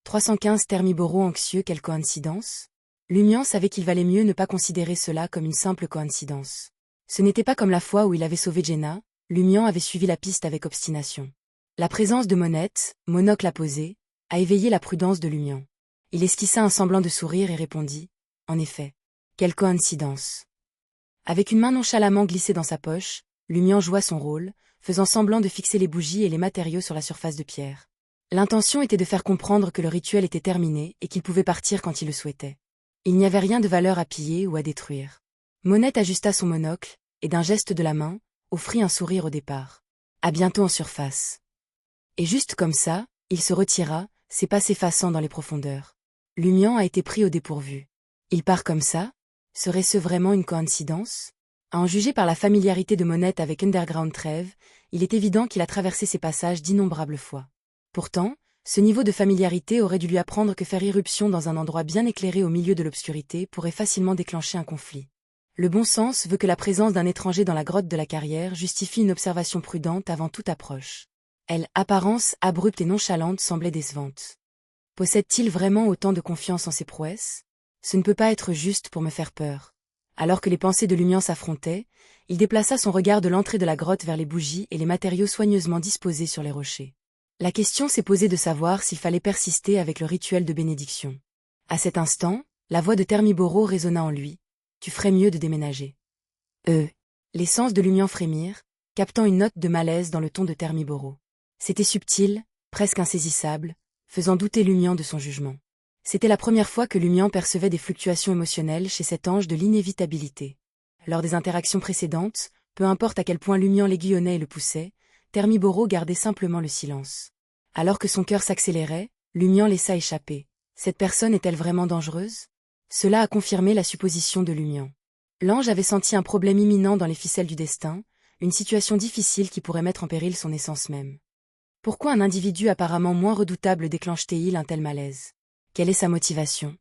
315 Thermiboro anxieux, quelle coïncidence? Lumian savait qu'il valait mieux ne pas considérer cela comme une simple coïncidence. Ce n'était pas comme la fois où il avait sauvé Jenna, Lumian avait suivi la piste avec obstination. La présence de Monette, monocle apposé, a éveillé la prudence de Lumian. Il esquissa un semblant de sourire et répondit « En effet, quelle coïncidence !» Avec une main nonchalamment glissée dans sa poche, Lumian joua son rôle, faisant semblant de fixer les bougies et les matériaux sur la surface de pierre. L'intention était de faire comprendre que le rituel était terminé et qu'il pouvait partir quand il le souhaitait. Il n'y avait rien de valeur à piller ou à détruire. Monette ajusta son monocle, et d'un geste de la main, offrit un sourire au départ. À bientôt en surface. Et juste comme ça, il se retira, ses pas s'effaçant dans les profondeurs. Lumian a été pris au dépourvu. Il part comme ça? Serait-ce vraiment une coïncidence? À en juger par la familiarité de Monette avec Underground Trêve, il est évident qu'il a traversé ces passages d'innombrables fois. Pourtant, ce niveau de familiarité aurait dû lui apprendre que faire irruption dans un endroit bien éclairé au milieu de l'obscurité pourrait facilement déclencher un conflit. Le bon sens veut que la présence d'un étranger dans la grotte de la carrière justifie une observation prudente avant toute approche. L'apparence abrupte et nonchalante semblait décevante. Possède-t-il vraiment autant de confiance en ses prouesses? Ce ne peut pas être juste pour me faire peur. Alors que les pensées de Lumian s'affrontaient, il déplaça son regard de l'entrée de la grotte vers les bougies et les matériaux soigneusement disposés sur les rochers. La question s'est posée de savoir s'il fallait persister avec le rituel de bénédiction. À cet instant, la voix de Thermiboro résonna en lui. « Tu ferais mieux de déménager. » Les sens de Lumian frémirent, captant une note de malaise dans le ton de Thermiboro. C'était subtil, presque insaisissable, faisant douter Lumian de son jugement. C'était la première fois que Lumian percevait des fluctuations émotionnelles chez cet ange de l'inévitabilité. Lors des interactions précédentes, peu importe à quel point Lumian l'aiguillonnait et le poussait, Thermiboro gardait simplement le silence. Alors que son cœur s'accélérait, Lumian laissa échapper. Cette personne est-elle vraiment dangereuse? Cela a confirmé la supposition de Lumian. L'ange avait senti un problème imminent dans les ficelles du destin, une situation difficile qui pourrait mettre en péril son essence même. Pourquoi un individu apparemment moins redoutable déclenche-t-il un tel malaise? Quelle est sa motivation?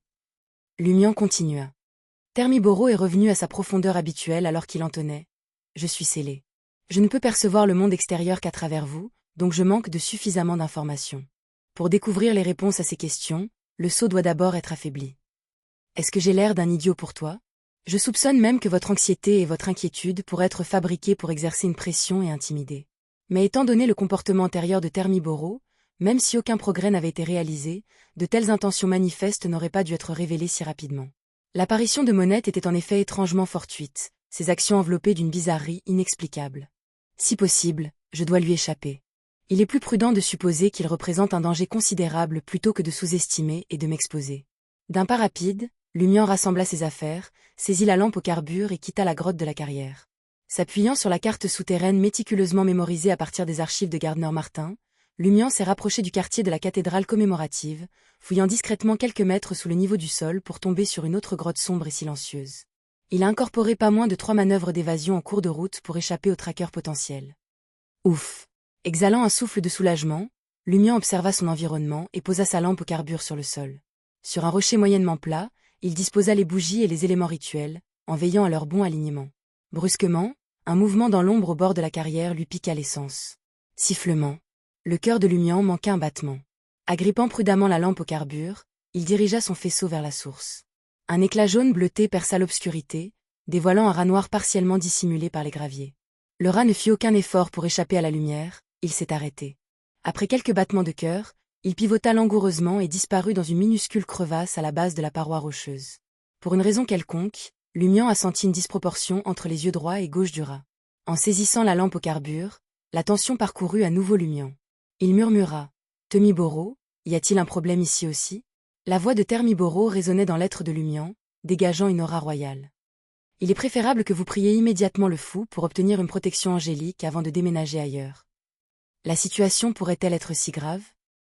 Lumian continua. Thermiboro est revenu à sa profondeur habituelle alors qu'il entonnait. Je suis scellé. Je ne peux percevoir le monde extérieur qu'à travers vous, donc je manque de suffisamment d'informations. Pour découvrir les réponses à ces questions, le sceau doit d'abord être affaibli. Est-ce que j'ai l'air d'un idiot pour toi? Je soupçonne même que votre anxiété et votre inquiétude pourraient être fabriquées pour exercer une pression et intimider. Mais étant donné le comportement antérieur de Thermiboro, même si aucun progrès n'avait été réalisé, de telles intentions manifestes n'auraient pas dû être révélées si rapidement. L'apparition de Monette était en effet étrangement fortuite, ses actions enveloppées d'une bizarrerie inexplicable. Si possible, je dois lui échapper. Il est plus prudent de supposer qu'il représente un danger considérable plutôt que de sous-estimer et de m'exposer. D'un pas rapide, Lumian rassembla ses affaires, saisit la lampe au carbure et quitta la grotte de la carrière. S'appuyant sur la carte souterraine méticuleusement mémorisée à partir des archives de Gardner Martin, Lumian s'est rapproché du quartier de la cathédrale commémorative, fouillant discrètement quelques mètres sous le niveau du sol pour tomber sur une autre grotte sombre et silencieuse. Il a incorporé pas moins de 3 manœuvres d'évasion en cours de route pour échapper aux traqueurs potentiels. Ouf! Exhalant un souffle de soulagement, Lumian observa son environnement et posa sa lampe au carbure sur le sol. Sur un rocher moyennement plat, il disposa les bougies et les éléments rituels, en veillant à leur bon alignement. Brusquement, un mouvement dans l'ombre au bord de la carrière lui piqua l'essence. Sifflement. Le cœur de Lumian manqua un battement. Agrippant prudemment la lampe au carbure, il dirigea son faisceau vers la source. Un éclat jaune bleuté perça l'obscurité, dévoilant un rat noir partiellement dissimulé par les graviers. Le rat ne fit aucun effort pour échapper à la lumière, il s'est arrêté. Après quelques battements de cœur, il pivota langoureusement et disparut dans une minuscule crevasse à la base de la paroi rocheuse. Pour une raison quelconque, Lumian a senti une disproportion entre les yeux droits et gauche du rat. En saisissant la lampe au carbure, l'attention parcourut à nouveau Lumian. Il murmura. « Thermiboro, y a-t-il un problème ici aussi ?» La voix de Thermiboro résonnait dans l'être de Lumian, dégageant une aura royale. « Il est préférable que vous priez immédiatement le fou pour obtenir une protection angélique avant de déménager ailleurs. » La situation pourrait-elle être si grave?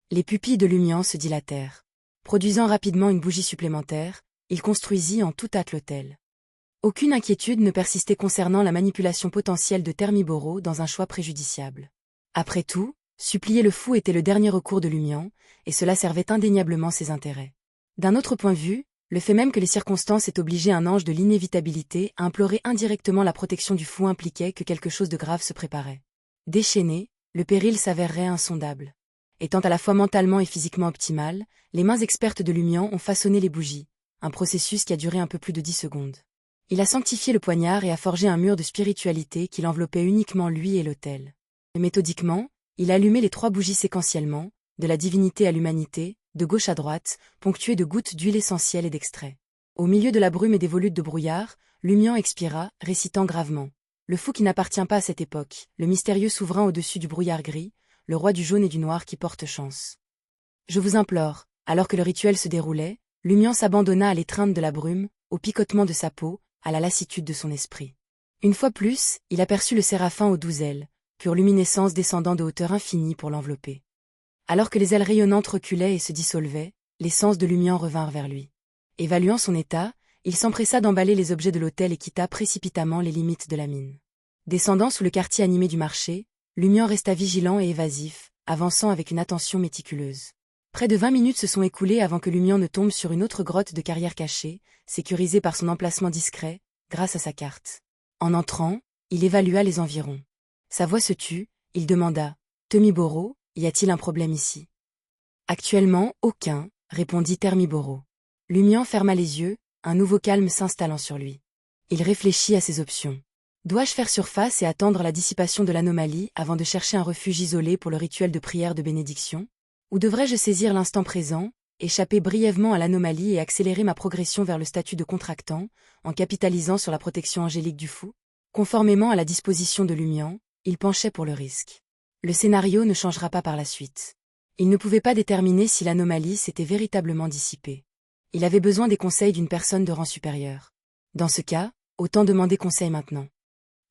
Les pupilles de Lumian se dilatèrent. Produisant rapidement une bougie supplémentaire, il construisit en toute hâte l'autel. Aucune inquiétude ne persistait concernant la manipulation potentielle de Thermiboro dans un choix préjudiciable. Après tout, supplier le fou était le dernier recours de Lumian, et cela servait indéniablement ses intérêts. D'un autre point de vue, le fait même que les circonstances aient obligé un ange de l'inévitabilité à implorer indirectement la protection du fou impliquait que quelque chose de grave se préparait. Déchaîné, le péril s'avérerait insondable. Étant à la fois mentalement et physiquement optimales, les mains expertes de Lumian ont façonné les bougies, un processus qui a duré un peu plus de 10 secondes. Il a sanctifié le poignard et a forgé un mur de spiritualité qui l'enveloppait uniquement lui et l'autel. Méthodiquement, il a allumé les 3 bougies séquentiellement, de la divinité à l'humanité, de gauche à droite, ponctuées de gouttes d'huile essentielle et d'extrait. Au milieu de la brume et des volutes de brouillard, Lumian expira, récitant gravement. Le fou qui n'appartient pas à cette époque, le mystérieux souverain au-dessus du brouillard gris, le roi du jaune et du noir qui porte chance. Je vous implore, alors que le rituel se déroulait, Lumian s'abandonna à l'étreinte de la brume, au picotement de sa peau, à la lassitude de son esprit. Une fois plus, il aperçut le séraphin aux 12 ailes, pure luminescence descendant de hauteur infinie pour l'envelopper. Alors que les ailes rayonnantes reculaient et se dissolvaient, les sens de Lumian revinrent vers lui. Évaluant son état, il s'empressa d'emballer les objets de l'hôtel et quitta précipitamment les limites de la mine. Descendant sous le quartier animé du marché, Lumian resta vigilant et évasif, avançant avec une attention méticuleuse. Près de 20 minutes se sont écoulées avant que Lumian ne tombe sur une autre grotte de carrière cachée, sécurisée par son emplacement discret, grâce à sa carte. En entrant, il évalua les environs. Sa voix se tut, il demanda « Temiboro, y a-t-il un problème ici ?» « Actuellement, aucun, » répondit Termiboro. Lumian ferma les yeux, un nouveau calme s'installant sur lui. Il réfléchit à ses options. Dois-je faire surface et attendre la dissipation de l'anomalie avant de chercher un refuge isolé pour le rituel de prière de bénédiction? Ou devrais-je saisir l'instant présent, échapper brièvement à l'anomalie et accélérer ma progression vers le statut de contractant, en capitalisant sur la protection angélique du fou? Conformément à la disposition de Lumian, il penchait pour le risque. Le scénario ne changera pas par la suite. Il ne pouvait pas déterminer si l'anomalie s'était véritablement dissipée. Il avait besoin des conseils d'une personne de rang supérieur. Dans ce cas, autant demander conseil maintenant.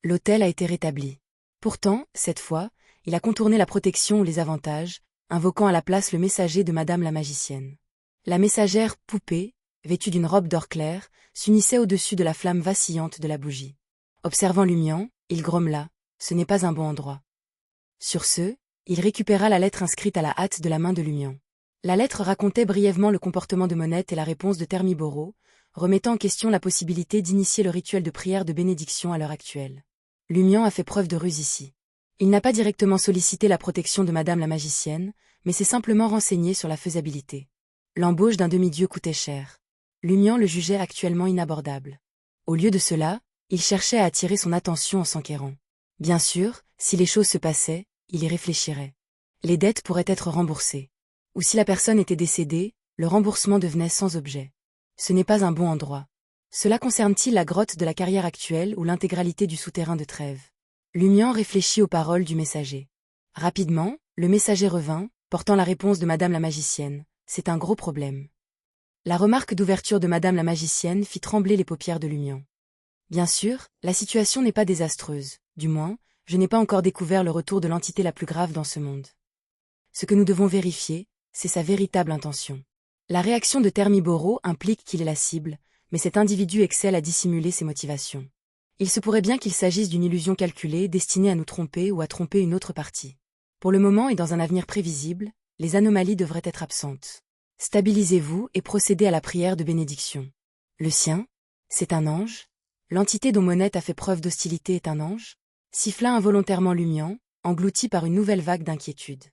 L'hôtel a été rétabli. Pourtant, cette fois, il a contourné la protection ou les avantages, invoquant à la place le messager de Madame la magicienne. La messagère, poupée, vêtue d'une robe d'or clair, s'unissait au-dessus de la flamme vacillante de la bougie. Observant Lumian, il grommela « Ce n'est pas un bon endroit ». Sur ce, il récupéra la lettre inscrite à la hâte de la main de Lumian. La lettre racontait brièvement le comportement de Monette et la réponse de Termiboro, remettant en question la possibilité d'initier le rituel de prière de bénédiction à l'heure actuelle. Lumian a fait preuve de ruse ici. Il n'a pas directement sollicité la protection de Madame la magicienne, mais s'est simplement renseigné sur la faisabilité. L'embauche d'un demi-dieu coûtait cher. Lumian le jugeait actuellement inabordable. Au lieu de cela, il cherchait à attirer son attention en s'enquérant. Bien sûr, si les choses se passaient, il y réfléchirait. Les dettes pourraient être remboursées. Ou si la personne était décédée, le remboursement devenait sans objet. Ce n'est pas un bon endroit. Cela concerne-t-il la grotte de la carrière actuelle ou l'intégralité du souterrain de Trèves? Lumian réfléchit aux paroles du messager. Rapidement, le messager revint, portant la réponse de Madame la magicienne. C'est un gros problème. La remarque d'ouverture de Madame la magicienne fit trembler les paupières de Lumian. Bien sûr, la situation n'est pas désastreuse, du moins, je n'ai pas encore découvert le retour de l'entité la plus grave dans ce monde. Ce que nous devons vérifier, c'est sa véritable intention. La réaction de Termiboro implique qu'il est la cible, mais cet individu excelle à dissimuler ses motivations. Il se pourrait bien qu'il s'agisse d'une illusion calculée destinée à nous tromper ou à tromper une autre partie. Pour le moment et dans un avenir prévisible, les anomalies devraient être absentes. Stabilisez-vous et procédez à la prière de bénédiction. Le sien? C'est un ange? L'entité dont Monette a fait preuve d'hostilité est un ange? Siffla involontairement Lumian, englouti par une nouvelle vague d'inquiétude.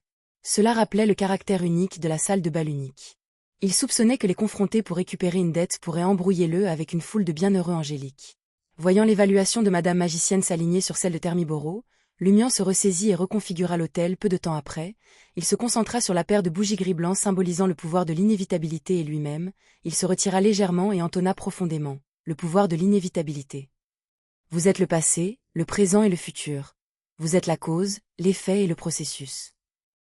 Cela rappelait le caractère unique de la salle de bal unique. Il soupçonnait que les confronter pour récupérer une dette pourrait embrouiller le avec une foule de bienheureux angéliques. Voyant l'évaluation de Madame magicienne s'aligner sur celle de Termiboro, Lumian se ressaisit et reconfigura l'hôtel peu de temps après. Il se concentra sur la paire de bougies gris-blanc symbolisant le pouvoir de l'inévitabilité et lui-même. Il se retira légèrement et entonna profondément. Le pouvoir de l'inévitabilité. Vous êtes le passé, le présent et le futur. Vous êtes la cause, l'effet et le processus.